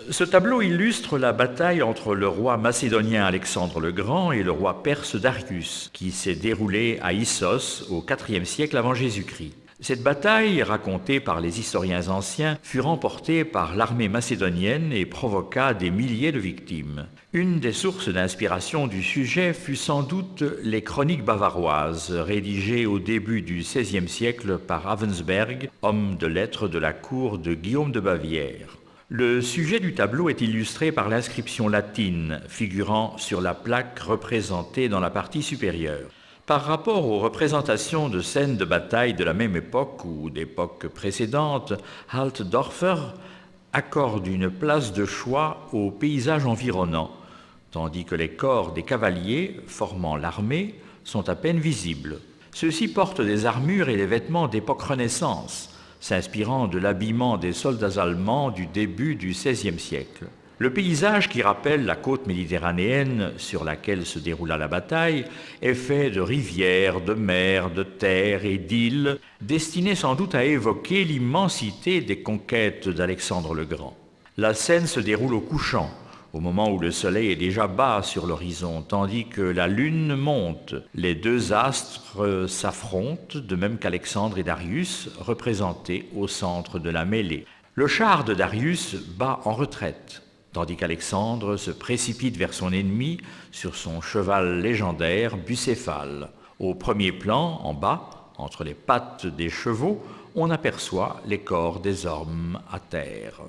Ce tableau illustre la bataille entre le roi macédonien Alexandre le Grand et le roi perse Darius, qui s'est déroulée à Issos au IVe siècle avant Jésus-Christ. Cette bataille, racontée par les historiens anciens, fut remportée par l'armée macédonienne et provoqua des milliers de victimes. Une des sources d'inspiration du sujet fut sans doute les chroniques bavaroises, rédigées au début du XVIe siècle par Ravensberg, homme de lettres de la cour de Guillaume de Bavière. Le sujet du tableau est illustré par l'inscription latine figurant sur la plaque représentée dans la partie supérieure. Par rapport aux représentations de scènes de bataille de la même époque ou d'époques précédentes, Altdorfer accorde une place de choix aux paysages environnants, tandis que les corps des cavaliers formant l'armée sont à peine visibles. Ceux-ci portent des armures et des vêtements d'époque Renaissance, s'inspirant de l'habillement des soldats allemands du début du XVIe siècle. Le paysage qui rappelle la côte méditerranéenne sur laquelle se déroula la bataille est fait de rivières, de mers, de terres et d'îles, destinées sans doute à évoquer l'immensité des conquêtes d'Alexandre le Grand. La scène se déroule au couchant, au moment où le soleil est déjà bas sur l'horizon, tandis que la lune monte. Les deux astres s'affrontent, de même qu'Alexandre et Darius, représentés au centre de la mêlée. Le char de Darius bat en retraite, tandis qu'Alexandre se précipite vers son ennemi sur son cheval légendaire Bucéphale. Au premier plan, en bas, entre les pattes des chevaux, on aperçoit les corps des hommes à terre.